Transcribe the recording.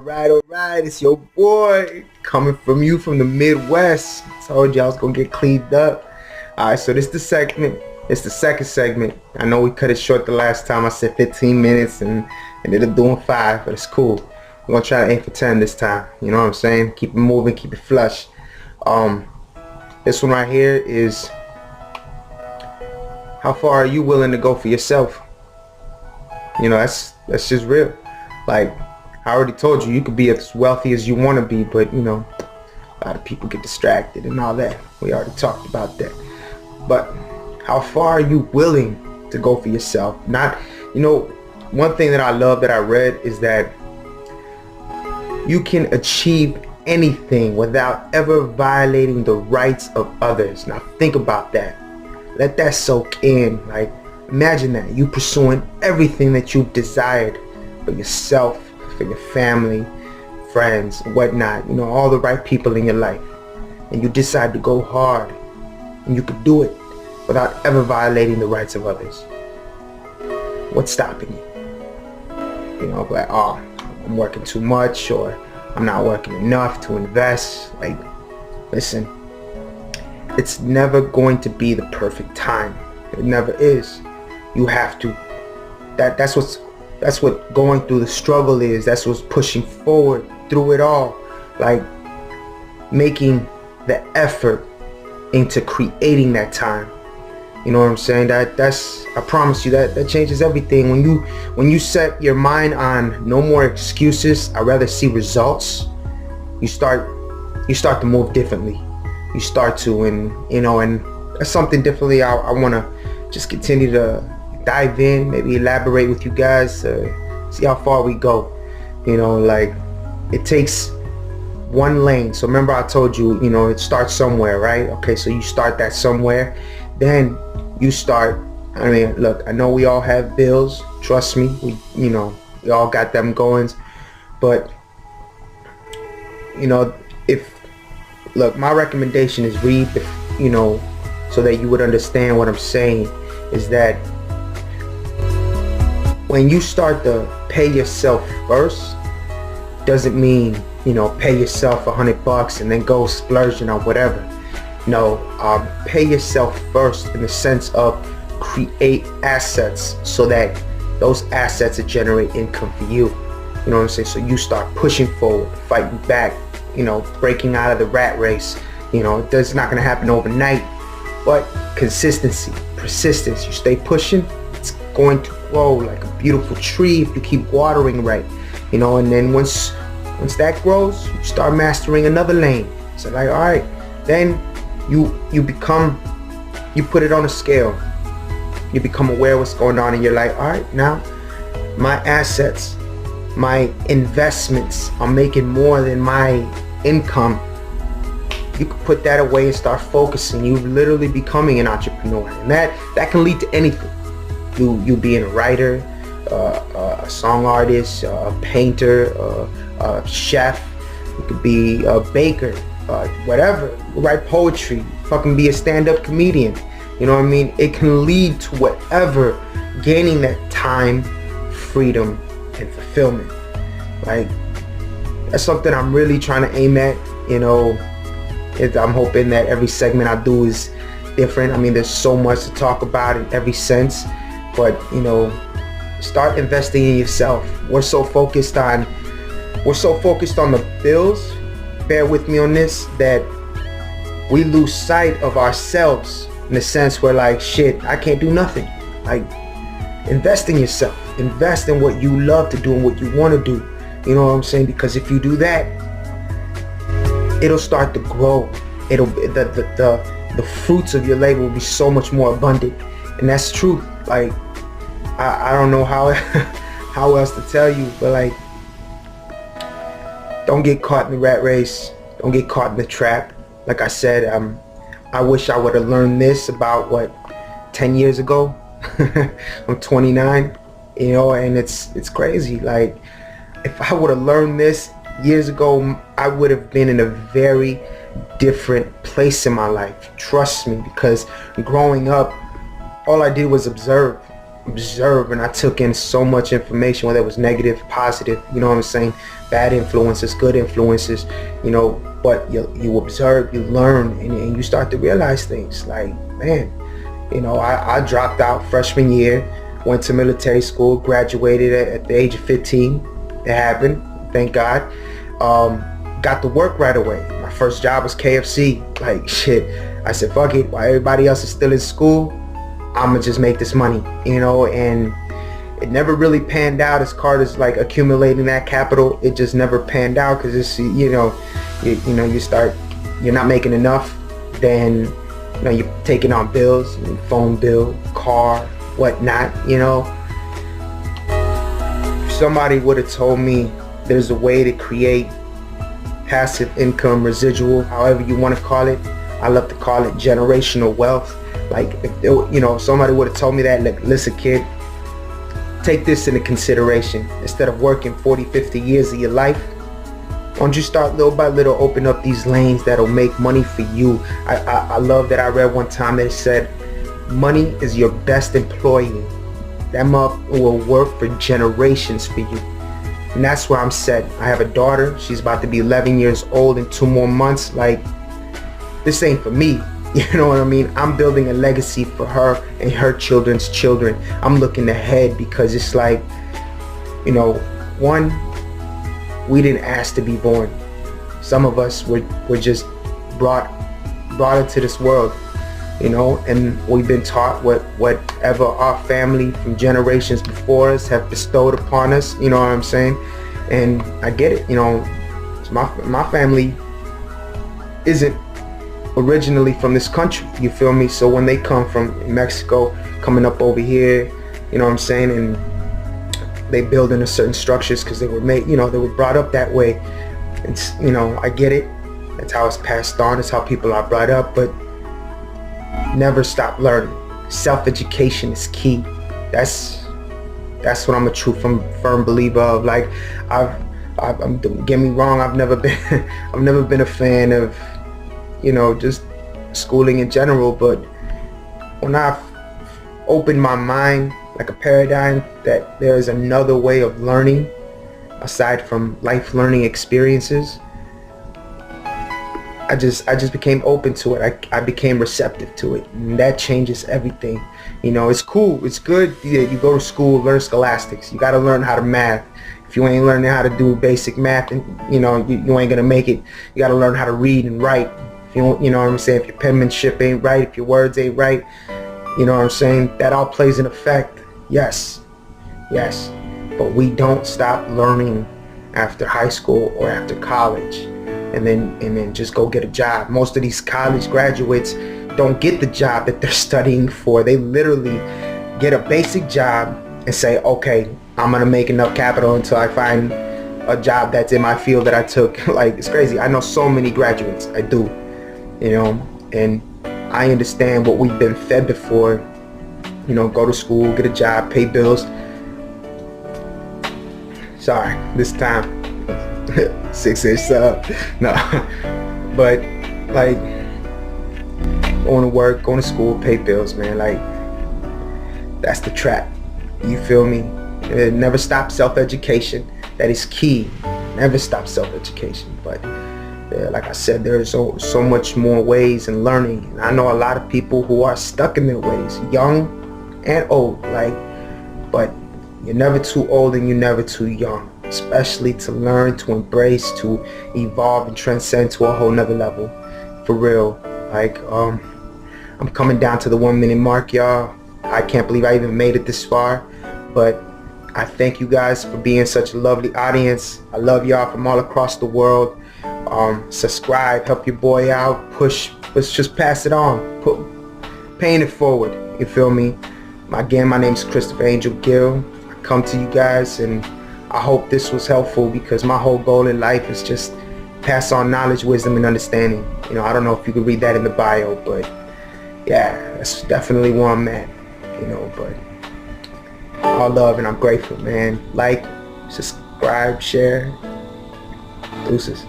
all right. It's your boy coming from you from the Midwest. Told you I was gonna get cleaned up. Alright, so this the segment. It's the second segment. I know we cut it short the last time. I said 15 minutes and ended up doing 5, but it's cool. We're gonna try to aim for 10 this time. You know what I'm saying? Keep it moving, keep it flush. This one right here is, how far are you willing to go for yourself? You know, that's just real. Like, I already told you, you could be as wealthy as you want to be, but you know, a lot of people get distracted and all that. We already talked about that. But how far are you willing to go for yourself? Not, you know, one thing that I love that I read is that you can achieve anything without ever violating the rights of others. Now think about that. Let that soak in. Like, imagine that you pursuing everything that you've desired for yourself, for your family, friends, whatnot, you know, all the right people in your life, and you decide to go hard, and you could do it without ever violating the rights of others. What's stopping you? You know, like, oh, I'm working too much, or I'm not working enough to invest. Like, listen, it's never going to be the perfect time. It never is. You have to, that's what going through the struggle is. That's what's pushing forward through it all. Like, making the effort into creating that time. You know what I'm saying? That's, I promise you, that changes everything. When you set your mind on no more excuses, I'd rather see results, you start to move differently. You start to, and you know, and that's something differently I want to just continue to dive in, maybe elaborate with you guys, see how far we go. You know, like, it takes one lane. So remember I told you, you know, it starts somewhere, right? Okay, so you start that somewhere, then you start, I mean, look, I know we all have bills, trust me, we all got them goings, but you know, look, my recommendation is read the, you know, so that you would understand what I'm saying, is that when you start to pay yourself first, doesn't mean, you know, pay yourself $100 and then go splurging or whatever. No, pay yourself first in the sense of create assets so that those assets will generate income for you. You know what I'm saying? So you start pushing forward, fighting back, you know, breaking out of the rat race. You know, it's not going to happen overnight, but consistency, persistence, you stay pushing, it's going to grow like a beautiful tree if you keep watering right. You know, and then once that grows, you start mastering another lane. So like, all right, then you put it on a scale. You become aware of what's going on in your life. All right, now my assets, my investments are making more than my income. You can put that away and start focusing. You literally becoming an entrepreneur, and that can lead to anything. You being a writer, a song artist, a painter, a chef. You could be a baker, whatever. Write poetry. Fucking be a stand-up comedian. You know what I mean? It can lead to whatever, gaining that time, freedom, and fulfillment. Like, that's something I'm really trying to aim at. You know, I'm hoping that every segment I do is different. I mean, there's so much to talk about in every sense, but you know, start investing in yourself. We're so focused on the bills, bear with me on this, that we lose sight of ourselves, in the sense where, like, shit, I can't do nothing. Like, invest in yourself, invest in what you love to do and what you want to do. You know what I'm saying? Because if you do that, it'll start to grow. The fruits of your labor will be so much more abundant, and that's true. Like, I don't know how how else to tell you, but like, don't get caught in the rat race. Don't get caught in the trap. Like I said, I wish I would have learned this about 10 years ago. I'm 29, you know, and it's crazy. Like, if I would have learned this years ago, I would have been in a very different place in my life. Trust me, because growing up, all I did was observe. observed and I took in so much information, whether it was negative, positive, you know what I'm saying, bad influences, good influences, you know, but you observe, you learn, and you start to realize things like, man, you know, I dropped out freshman year, went to military school, graduated at the age of 15. It happened, thank God. Got to work right away. My first job was KFC. Like, shit, I said, fuck it, while everybody else is still in school, I'ma just make this money, you know. And it never really panned out as hard as like accumulating that capital. It just never panned out because it's, you know, you're not making enough, then, you know, you're taking on bills, phone bill, car, whatnot, you know. If somebody would have told me there's a way to create passive income, residual, however you want to call it, I love to call it generational wealth. Like, if you know, somebody would have told me that, like, listen kid, take this into consideration. Instead of working 40, 50 years of your life, why don't you start little by little, open up these lanes that'll make money for you. I love that I read one time that it said, money is your best employee. That motherfucker will work for generations for you. And that's where I'm set. I have a daughter. She's about to be 11 years old in 2 more months. Like, this ain't for me. You know what I mean? I'm building a legacy for her and her children's children. I'm looking ahead because it's like, you know, one, we didn't ask to be born. Some of us were just brought into this world, you know, and we've been taught whatever our family from generations before us have bestowed upon us, you know what I'm saying? And I get it, you know, my family isn't originally from this country, you feel me? So when they come from Mexico, coming up over here, you know what I'm saying, and they build into certain structures because they were made, you know, they were brought up that way. It's, you know, I get it. That's how it's passed on. It's how people are brought up, but never stop learning. Self-education is key. That's what I'm a true firm believer of. Like, don't get me wrong, I've never been a fan of, you know, just schooling in general, but when I've opened my mind, like a paradigm that there is another way of learning aside from life learning experiences, I just became open to it. I became receptive to it, and that changes everything. You know, it's cool, it's good. You go to school, learn scholastics. You got to learn how to math. If you ain't learning how to do basic math, and you know, you ain't gonna make it. You got to learn how to read and write. If you know what I'm saying? If your penmanship ain't right, if your words ain't right, you know what I'm saying? That all plays an effect. Yes, but we don't stop learning after high school or after college, and then just go get a job. Most of these college graduates don't get the job that they're studying for. They literally get a basic job and say, okay, I'm gonna make enough capital until I find a job that's in my field that I took. Like, it's crazy. I know so many graduates. I do, you know, and I understand what we've been fed before. You know, go to school, get a job, pay bills. Sorry, this time 6-inch sub. No, but like, going to work, going to school, pay bills, man. Like, that's the trap. You feel me? Never stop self-education. That is key. Never stop self-education. But like I said, there's so much more ways in learning. And I know a lot of people who are stuck in their ways, young and old. Like, but you're never too old and you're never too young, especially to learn, to embrace, to evolve and transcend to a whole nother level. For real. Like, I'm coming down to the 1 minute mark, y'all. I can't believe I even made it this far, but I thank you guys for being such a lovely audience. I love y'all from all across the world. Subscribe, help your boy out, push, let's just pass it on, paying it forward, you feel me? Again, my name is Christopher Angel Gill. I come to you guys, and I hope this was helpful, because my whole goal in life is just pass on knowledge, wisdom, and understanding. You know, I don't know if you could read that in the bio, but yeah, that's definitely where I'm at, you know. But all love, and I'm grateful, man. Like, subscribe, share. Deuces.